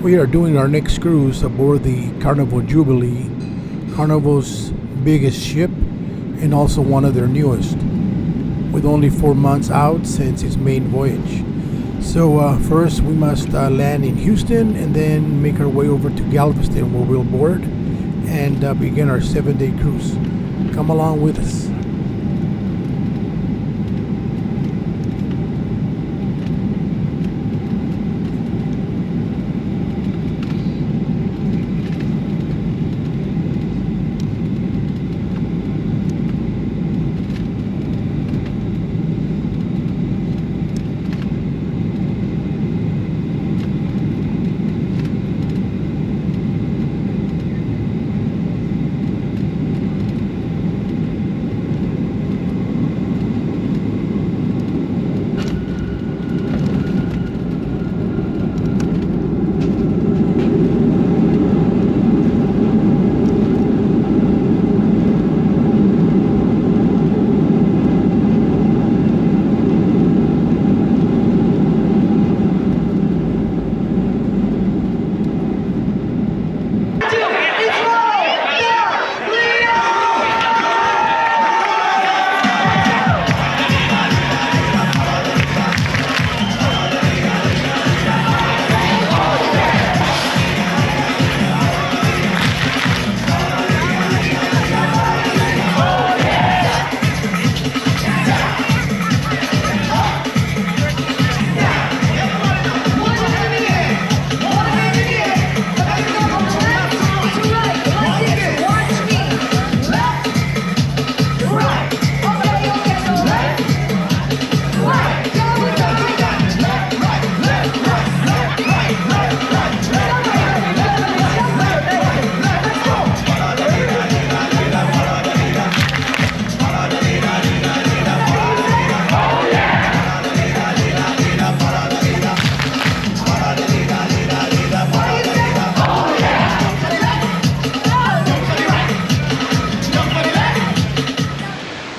We are doing our next cruise aboard the Carnival Jubilee, Carnival's biggest ship and also one of their newest, with only 4 months out since its main voyage. So first we must land in Houston and then make our way over to Galveston, where we'll board and begin our 7-day cruise. Come along with us.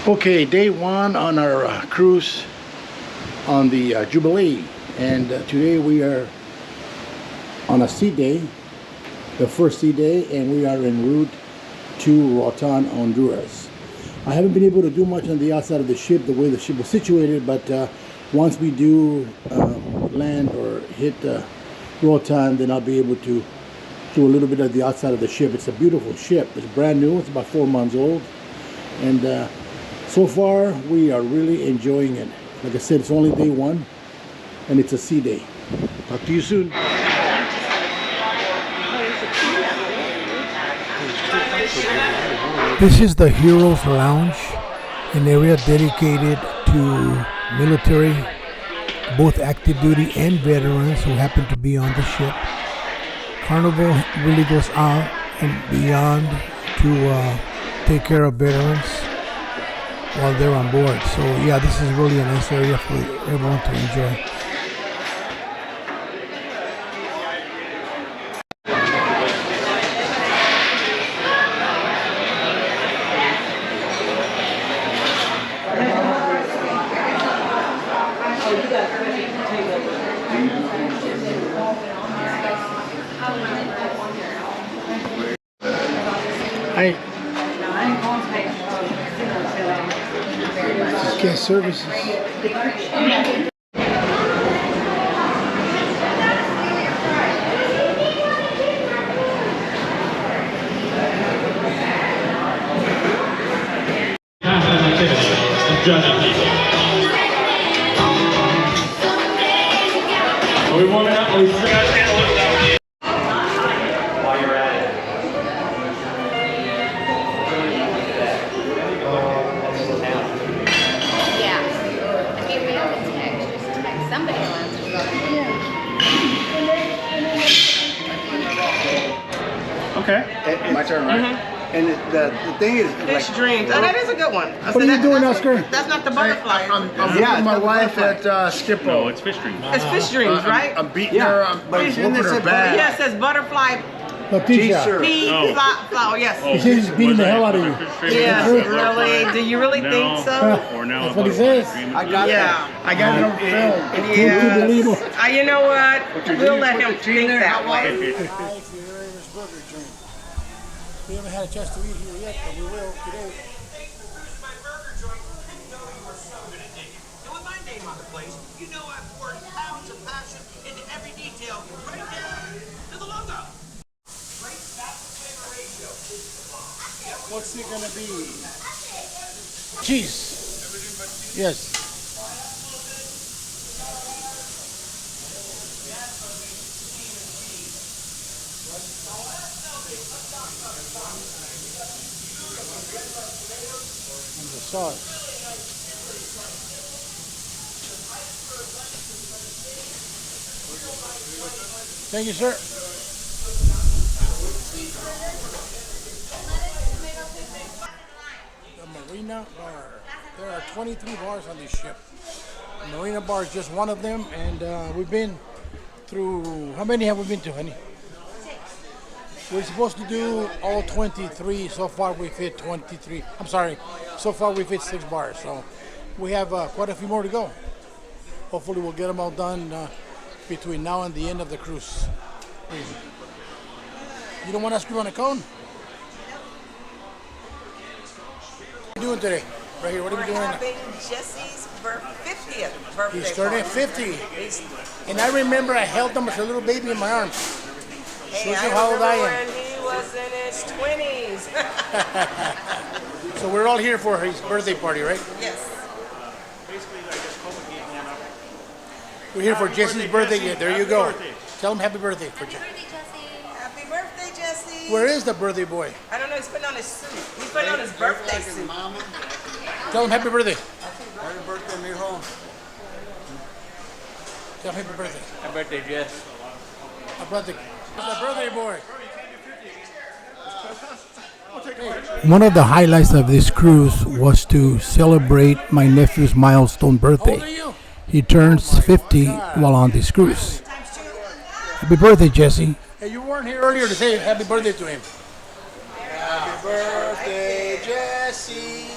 Okay, day one on our cruise on the Jubilee, and today we are on a sea day, the first sea day, and we are en route to Roatan, Honduras. I haven't been able to do much on the outside of the ship, the way the ship was situated, but once we do land or hit Roatan, then I'll be able to do a little bit of the outside of the ship. It's a beautiful ship. It's brand new. It's about 4 months old, and so far, we are really enjoying it. Like I said, it's only day one, and it's a sea day. Talk to you soon. This is the Heroes Lounge, an area dedicated to military, both active duty and veterans who happen to be on the ship. Carnival really goes out and beyond to take care of veterans while they're on board. So yeah, this is really a nice area for everyone to enjoy. Hi. Guest services. Are we warming up? Okay. My turn, right? Mm-hmm. And the thing is, Fish like, Dreams. Oh, that is a good one. What are you doing, Oscar? That's not the butterfly. I'm with my wife at Skippo. No, it's Fish Dreams. It's Fish Dreams, right? I'm beating her. I'm whooping her back. Yeah, it says butterfly. Leticia. Pea flower. Yes. He says he's beating the hell out of you. Yes, really? Do you really think so? Or now That's what he says. I got it. Yeah. I got it on film. Yes. You know what? you We'll do, let put him the tea in think there, that hot water? way. Burger joint. We haven't had a chance to eat here yet, but we will today. With my name on the place, you know I've poured pounds of passion into every detail, right down to the logo. Right, that's the flavor ratio. What's it gonna be? Cheese. Yes. And the sauce. Thank you, sir. The Marina Bar. There are 23 bars on this ship. The Marina Bar is just one of them, and we've been through. How many have we been to, honey? We're supposed to do all 23. So far, we've hit 23. I'm sorry. So far, we've hit 6 bars. So we have quite a few more to go. Hopefully, we'll get them all done between now and the end of the cruise. You don't want to screw on a cone? What are you doing today? Right here, what are we doing? We're having Jesse's 50th birthday. He's turning 50. And I remember I held him as a little baby in my arms. Hey, Shows I you how old I remember am. when he was in his 20s. So we're all here for his birthday party, right? Yes. We're here for Jesse's birthday. Yeah, there you go. Tell him happy birthday for Jesse. Happy birthday, Jesse. Where is the birthday boy? I don't know, he's putting on his suit. He's putting on his birthday suit. Tell him happy birthday. Happy birthday, mijo. Tell him happy birthday. Happy birthday, Jess. Happy birthday. It's the birthday boy. One of the highlights of this cruise was to celebrate my nephew's milestone How old are birthday. you? He turns 50 while on this cruise. Happy birthday, Jesse. Hey, you weren't here earlier to say happy birthday to him. Happy birthday, Jesse.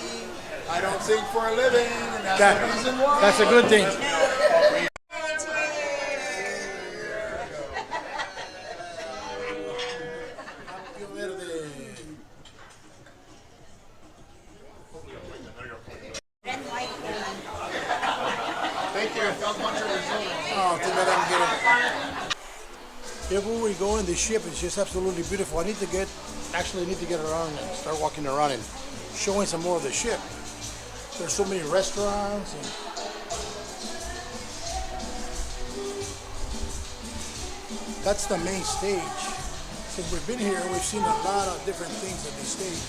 I don't sing for a living, and that's the reason why. That's a good thing. Thank you. Oh, too bad I didn't get it. Everywhere we go in the ship, it's just absolutely beautiful. I need to get around and start walking around and showing some more of the ship. There's so many restaurants and that's the main stage. Since we've been here, we've seen a lot of different things at this stage.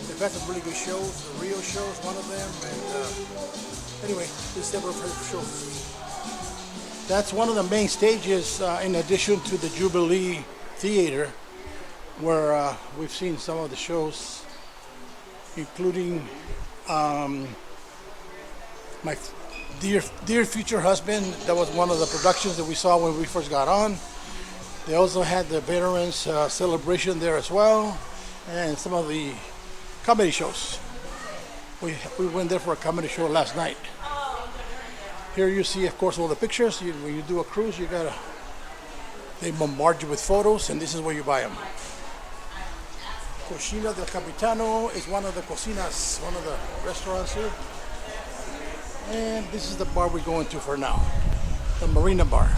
They've had some really good shows. The Rio show is one of them, and anyway, there's several shows. That's one of the main stages, in addition to the Jubilee Theater, where we've seen some of the shows, including my dear future husband. That was one of the productions that we saw when we first got on. They also had the veterans celebration there as well, and some of the comedy shows. We went there for a comedy show last night. Here you see, of course, all the pictures. When you do a cruise, they bombard you with photos, and this is where you buy them. Cocina del Capitano is one of the cocinas, one of the restaurants here. And this is the bar we're going to for now, the Marina Bar.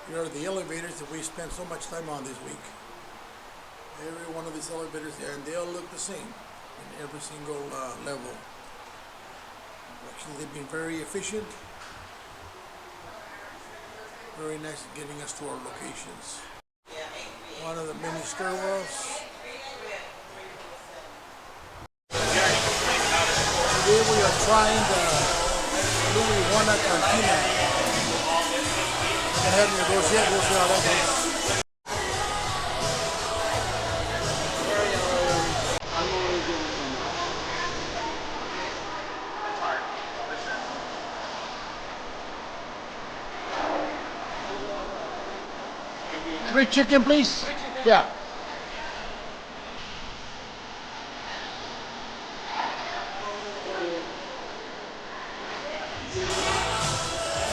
Here are the elevators that we spent so much time on this week. Every one of these elevators, and they all look the same in every single level. Actually, they've been very efficient, very nice at getting us to our locations. One of the many stairwells. Today we are trying the Louis Juana Cantina. I haven't negotiated, we'll see how that goes. Three chicken, please. Yeah.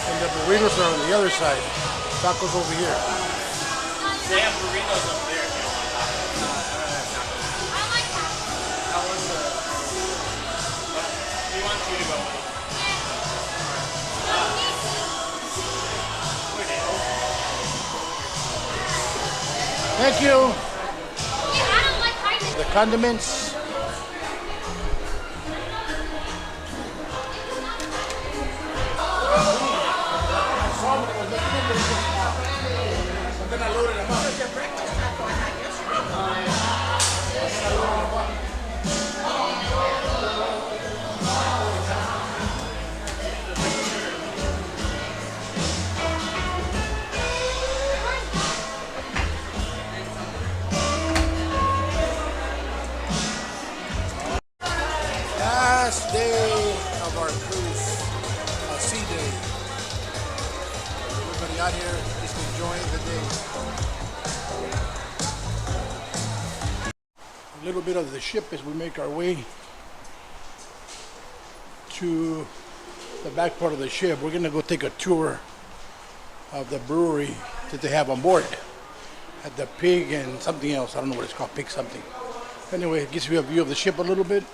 And burritos are on the other side. Tacos over here. They have burritos up there if you don't want tacos. No, I don't have tacos. How was the... We want you to go with us. Thank you. The condiments. Last day of our cruise, a sea day. Everybody out here just enjoying the day. A little bit of the ship as we make our way to the back part of the ship. We're gonna go take a tour of the brewery that they have on board at the Pig and something else. I don't know what it's called, Pig something. Anyway, it gives you a view of the ship a little bit.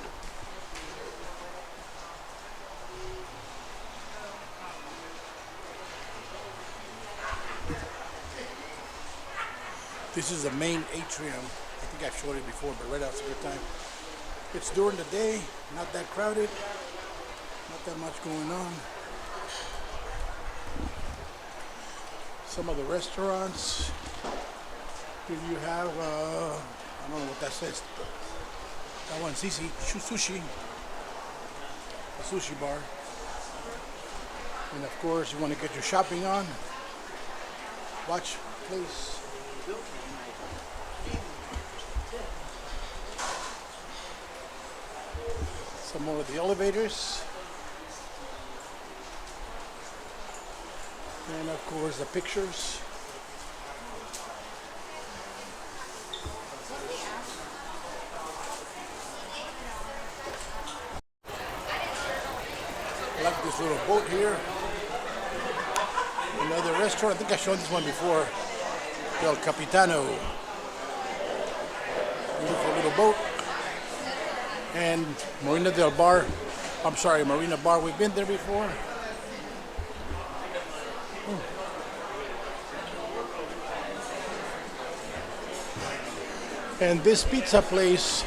This is the main atrium. I think I've showed it before, but right now it's a good time. It's during the day, not that crowded, not that much going on. Some of the restaurants. Here you have, I don't know what that says. That one, sushi. A sushi bar. And of course, you want to get your shopping on. Watch place. Some more of the elevators. And of course the pictures. I like this little boat here. Another restaurant. I think I showed this one before. El Capitano. Beautiful little boat. And Marina Bar. We've been there before. And this pizza place,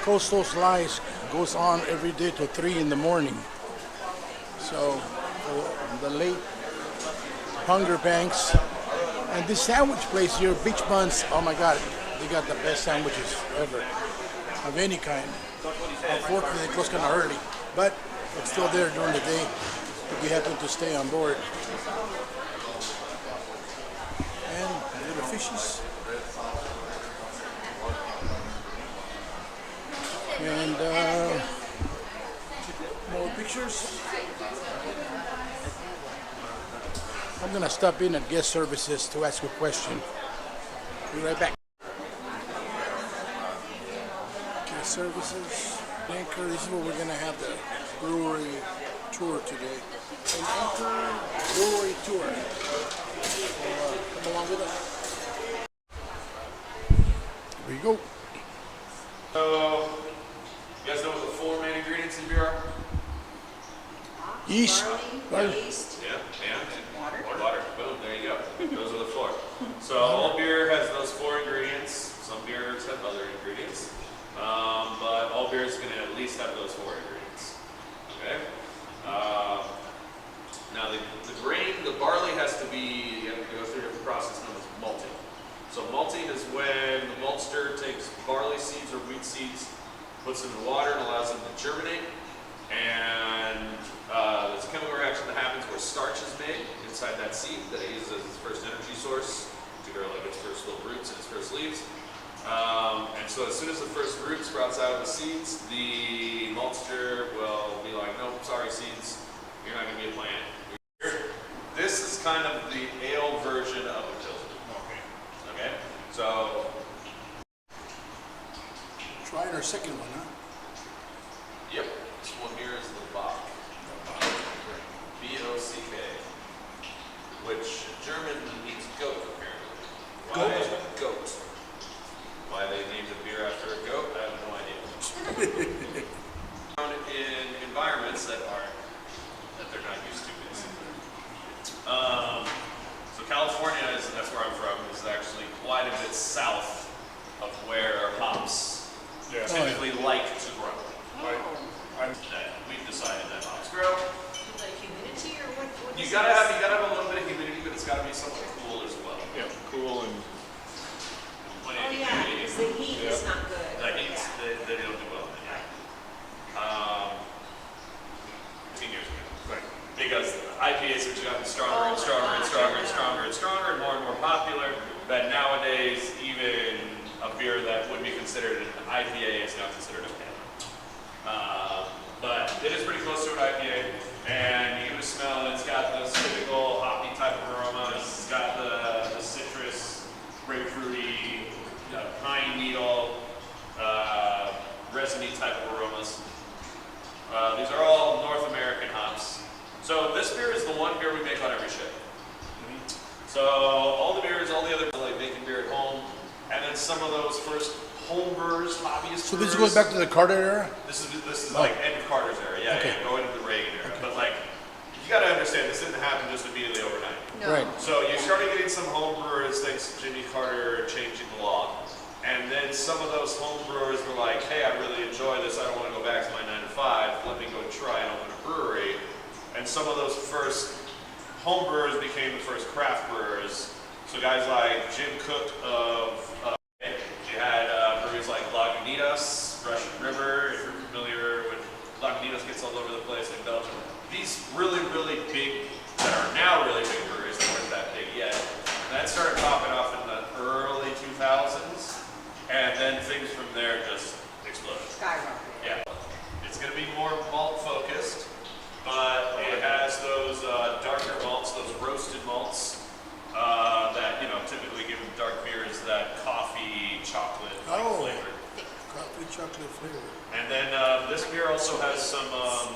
Coastal Slice, goes on every day till 3 in the morning. So the late hunger pangs. And this sandwich place here, Beach Buns, oh my God, they got the best sandwiches ever, of any kind. Unfortunately, they close kind of early, but it's still there during the day if you happen to stay on board. And little fishes. And more pictures. I'm gonna stop in at guest services to ask a question. Be right back. Guest services. Anchor, this is where we're gonna have the brewery tour today. An Anchor brewery tour. So, come along with us. Here you go. So, you guys know what the 4 main ingredients in beer are? Yeast. Yeast. Yeah, and water. Boom, there you go. Those are the 4. So all beer has those 4 ingredients. Some beers have other ingredients. But all beer is going to at least have those 4 ingredients. Okay? Now the grain, the barley has to be, you have to go through a different process known as malting. So malting is when the maltster takes barley seeds or wheat seeds, puts them in water and allows them to germinate. And there's a chemical reaction that happens where starch is made inside that seed that it uses as its first energy source to grow like its first little roots and its first leaves. And so as soon as the first root sprouts out of the seeds, the maltster will be like, nope, sorry seeds, you're not going to be a plant. This is kind of the ale version of a pilsner. Okay? So Try our second one, huh? yep, this one here is the Bock. B-O-C-K. which in German means goat, apparently. Why goat? Why they named a beer after a goat, I have no idea. Found in environments that they're not used to, basically. So California that's where I'm from, is actually quite a bit south of where hops typically like to grow. We've decided that hops grow. Like humidity or what? You gotta have a little bit of humidity, but it's gotta be somewhat cool as well. Yeah, cool and Oh yeah, because the heat is not good. The heat, they don't do well. 15 years ago. right. Because IPAs have gotten stronger and stronger and stronger and stronger and stronger and more popular, that nowadays even a beer that would be considered an IPA is now considered a pale. But it is pretty close to an IPA, and you can smell it. It's got those typical hoppy type of aromas. It's got the citrus, grapefruity, pine needle, resiny type of aromas. These are all North American hops. So this beer is the one beer we make on every ship. So all the beers, all the other like making beer at home, and then some of those first home brewers, hobbyist. So this brewers. goes back to the Carter era? This is like end of Carter's era, Okay. going into the Reagan era. But like, you gotta understand, this didn't happen just immediately overnight. No. Right. So you started getting some home brewers thanks to Jimmy Carter changing the law. And then some of those home brewers were like, hey, I really enjoy this, I don't want to go back to my 9 to 5, let me go try and open a brewery. And some of those first home brewers became the first craft brewers. So guys like Jim Cook of, you had breweries like Lagunitas, Russian River, if you're familiar with Lagunitas, gets all over the place in Belgium. These really, really big, that are now really big breweries that weren't that big yet. And that started popping off in the early 2000s. And then things from there just exploded. Skyrocket. Yeah. It's going to be more malt focused, but it has those darker malts, those roasted malts that, typically give dark beers that coffee, chocolate flavor. Coffee chocolate flavor. And then this beer also has some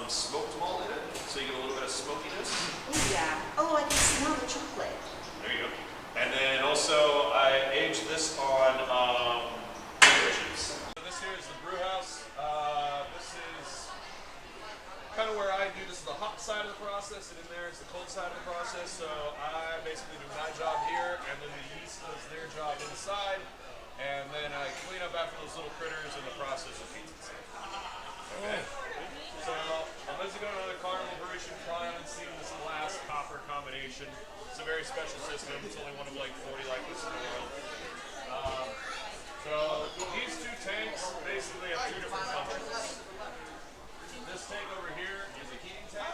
smoked malt in it, so you get a little bit of smokiness. Oh yeah. Oh, I can smell the chocolate. There you go. And then also I aged this on chips. So this here is the brew house. This is kind of where I do. This is the hot side of the process, and in there is the cold side of the process. So I basically do my job here, and then the yeast does their job inside, and then I clean up after those little critters, and the process repeats itself. Okay. So unless you go to another Carnival Brewery, you can see this glass copper combination. It's a very special system. It's only one of like 40 like this in the world. So these two tanks basically have two different functions. This tank over here is a heating tank,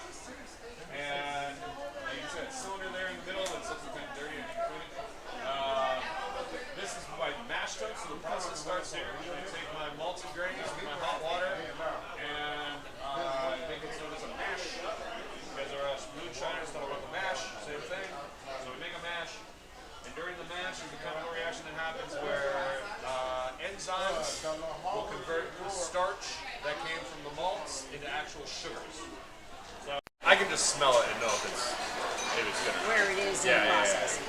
and you see that cylinder there in the middle that's kind of dirty and clean. This is my mash tub, so the process starts here. I take my malted grains with my hot water and make it so there's a mash. You guys are moonshiners, talk about the mash, same thing. So we make a mash, and during the mash there's a chemical reaction that happens where enzymes will convert the starch that came from the malts into actual sugars. So I can just smell it and know if it's good. Where it is in the process.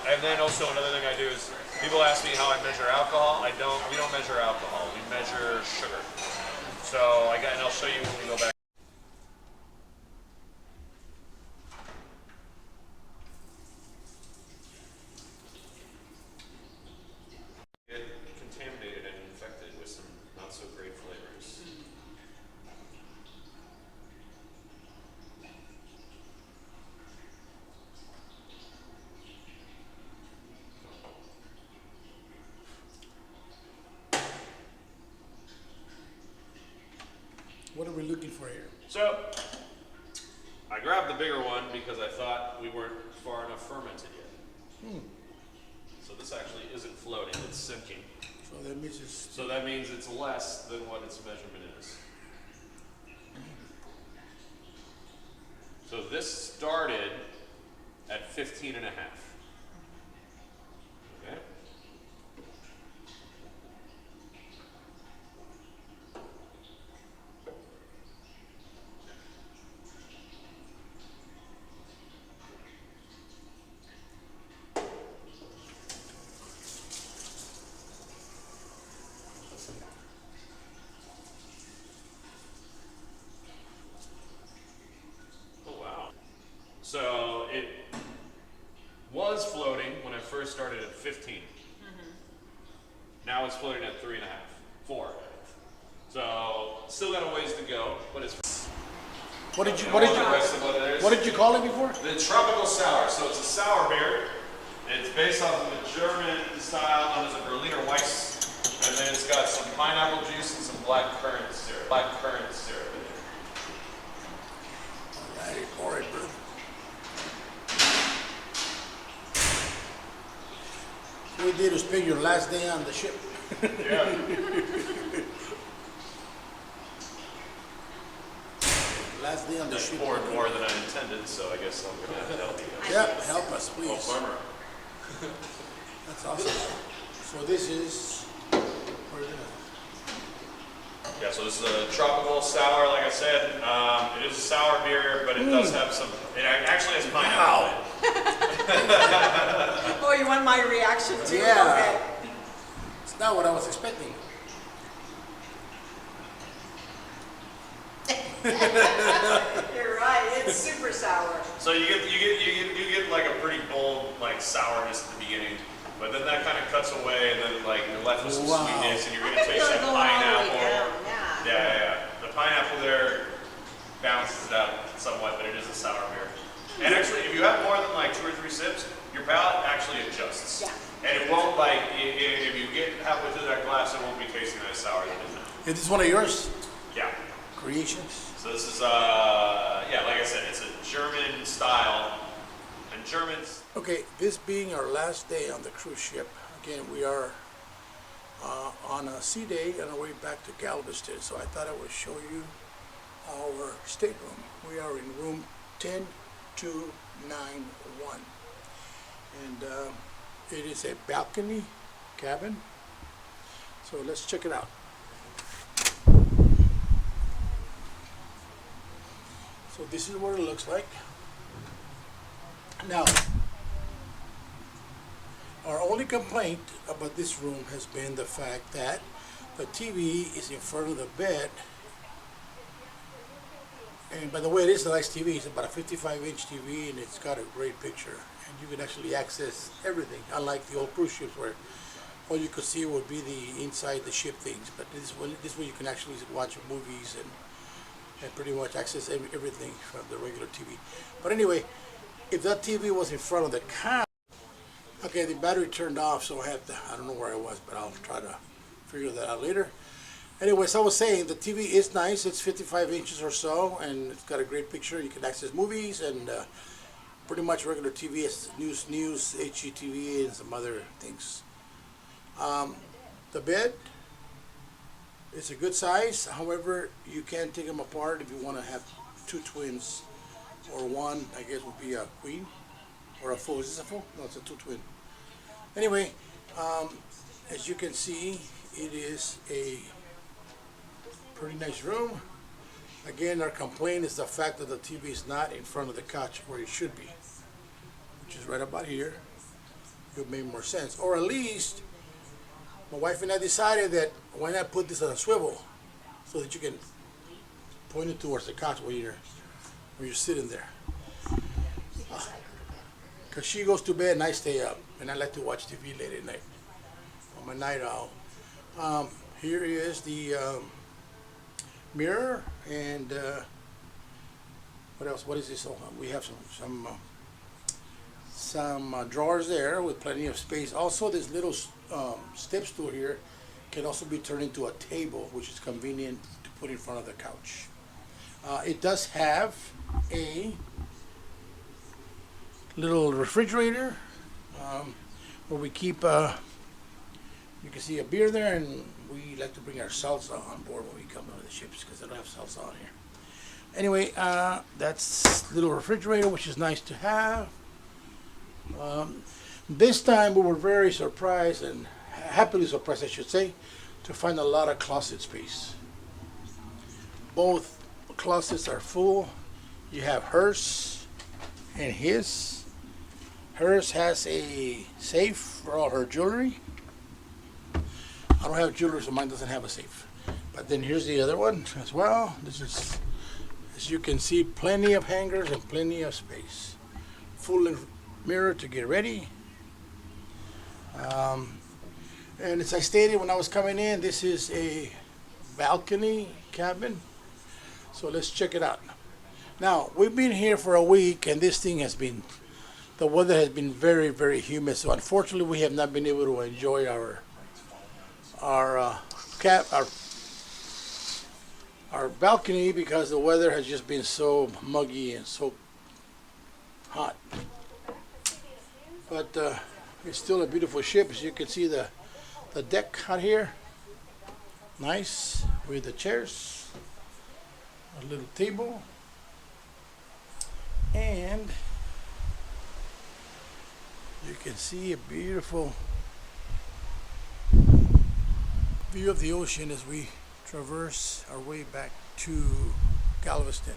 And then also another thing I do is people ask me how I measure alcohol. We don't measure alcohol. We measure sugar. So and I'll show you when we go back. Get contaminated and infected with some not so great flavors. What are we looking for here? So, I grabbed the bigger one because I thought we weren't far enough fermented yet. So this actually isn't floating, it's sinking. So that means it's So that means it's less than what its measurement is. So this started at 15 and a half. Okay? was floating when I first started at 15. Now it's floating at 3.5, 4. So still got a ways to go, but it's. What did you call it before? The tropical sour. So it's a sour beer. It's based off of a German style known as a Berliner Weiss, and then it's got some pineapple juice and some black currant syrup. in Alrighty, pour it, brother. What we did was spend your last day on the ship. Yeah. Last day on the I ship. poured more than I intended, so I guess I'm gonna have to help you. Yep, help us, please. Oh, farmer. That's awesome. So this is. Yeah, so this is a tropical sour, like I said. It is a sour beer, but it does have some. It actually has pineapple in it. Oh, you want my reaction too? Yeah. Okay. It's not what I was expecting. You're right. It's super sour. So you get like a pretty bold like sourness at the beginning, but then that kind of cuts away, and then like you're left with some Wow. sweetness, and you're I gonna think taste they're that going all the way pineapple. down. Yeah. The pineapple there balances it out somewhat, but it is a sour beer. And actually, if you have more than like 2 or 3 sips, your palate actually adjusts. Yeah. And it won't like if you get halfway through that glass, it won't be tasting as sour as it is now. Is this one of yours Yeah. creations? So this is yeah, like I said, it's a German style, and Germans. Okay, this being our last day on the cruise ship, again, we are on a sea day on our way back to Galveston, so I thought I would show you our stateroom. We are in room 10291, and it is a balcony cabin, so let's check it out. So this is what it looks like. Now, our only complaint about this room has been the fact that the TV is in front of the bed. And by the way, it is a nice TV. It's about a 55-inch TV, and it's got a great picture. And you can actually access everything, unlike the old cruise ships where all you could see would be the inside the ship things. But this way you can actually watch movies and pretty much access everything from the regular TV. But anyway, if that TV was in front of the couch, okay, the battery turned off, so I don't know where I was, but I'll try to figure that out later. Anyways, I was saying the TV is nice. It's 55 inches or so, and it's got a great picture. You can access movies and pretty much regular TV, news, HGTV, and some other things. The bed, it's a good size. However, you can take them apart if you want to have 2 twins, or one, I guess, would be a queen or a full. Is this a full? No, it's a 2 twin. Anyway, as you can see, it is a pretty nice room. Again, our complaint is the fact that the TV is not in front of the couch where it should be, which is right about here. It would make more sense. Or at least, my wife and I decided that why not put this on a swivel so that you can point it towards the couch when you're sitting there. Because she goes to bed and I stay up, and I like to watch TV late at night. I'm a night owl. Here is the mirror, and what else? What is this? Oh, we have some drawers there with plenty of space. Also, this little step stool here can also be turned into a table, which is convenient to put in front of the couch. It does have a little refrigerator where we keep, you can see a beer there, and we like to bring our salsa on board when we come out of the ships because they don't have salsa on here. Anyway, that's little refrigerator, which is nice to have. This time we were very surprised, and happily surprised I should say, to find a lot of closet space. Both closets are full. You have hers and his. Hers has a safe for all her jewelry. I don't have jewelry, so mine doesn't have a safe. But then here's the other one as well. This is, as you can see, plenty of hangers and plenty of space. Full mirror to get ready. And as I stated when I was coming in, this is a balcony cabin. So let's check it out. Now, we've been here for a week, and this thing has been, the weather has been very, very humid. So unfortunately, we have not been able to enjoy our balcony because the weather has just been so muggy and so hot. But it's still a beautiful ship. As you can see, the deck out here, nice with the chairs, a little table, and you can see a beautiful view of the ocean as we traverse our way back to Galveston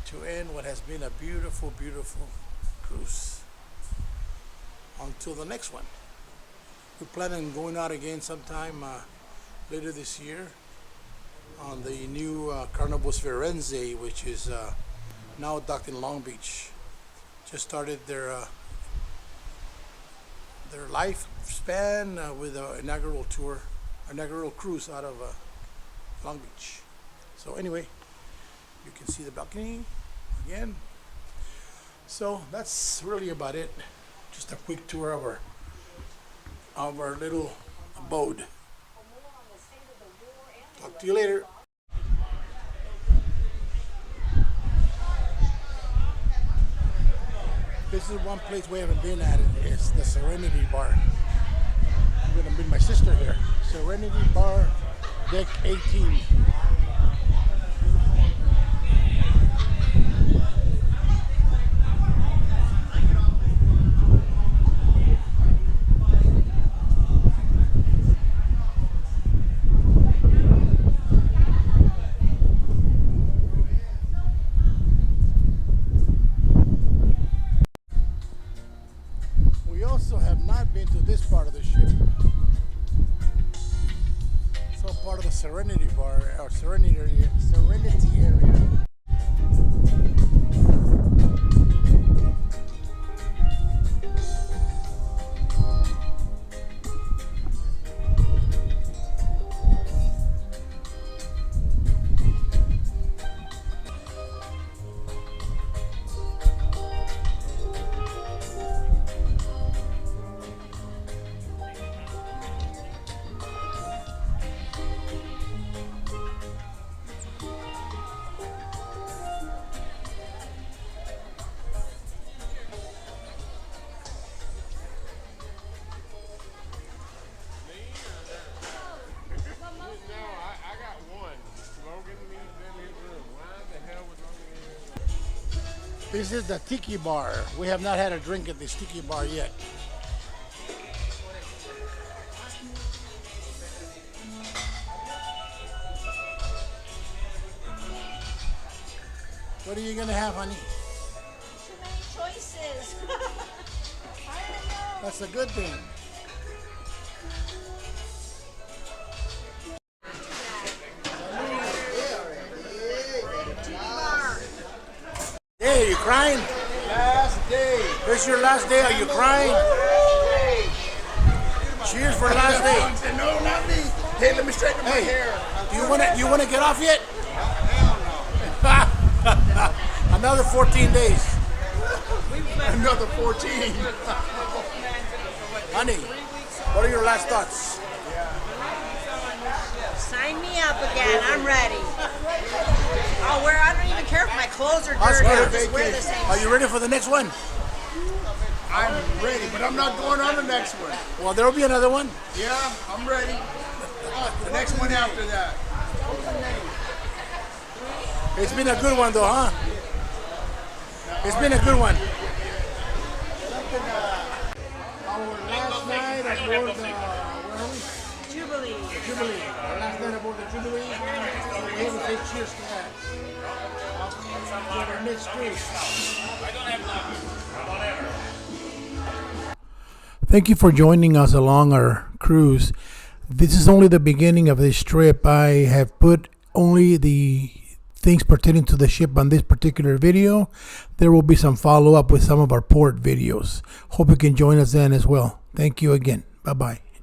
to end what has been a beautiful, beautiful cruise until the next one. We're planning on going out again sometime later this year on the new Carnival Serenity, which is now docked in Long Beach. Just started their lifespan with an inaugural cruise out of Long Beach. So anyway, you can see the balcony again. So that's really about it. Just a quick tour of our little abode. Talk to you later. This is one place we haven't been at. It's the Serenity Bar. I'm gonna meet my sister here. Serenity Bar, Deck 18. We also have not been to this part of the ship. So part of the Serenity Bar or Serenity area. This is the Tiki Bar. We have not had a drink at this Tiki Bar yet. What are you gonna have, honey? Too many choices. I don't know. That's a good thing. Hey, are you crying? Last day. This is your last day. Are you crying? Cheers for the last day. No, not me. Hey, let me straighten my Hey, hair. do you wanna get off yet? Another 14 days. Another 14. Honey, what are your last thoughts? Sign me up again. I'm ready. I don't even care if my clothes are That's dirty. good. I'll just wear the same. Are you ready for the next one? I'm ready, but I'm not going on the next one. Well, there will be another one. Yeah, I'm ready. The next one after that. It's been a good one, though, huh? It's been a good one. Our last night aboard the Jubilee. Jubilee. Our last night aboard the Jubilee. So we have to say cheers to that. For our next cruise. Thank you for joining us along our cruise. This is only the beginning of this trip. I have put only the things pertaining to the ship on this particular video. There will be some follow-up with some of our port videos. Hope you can join us then as well. Thank you again. Bye-bye.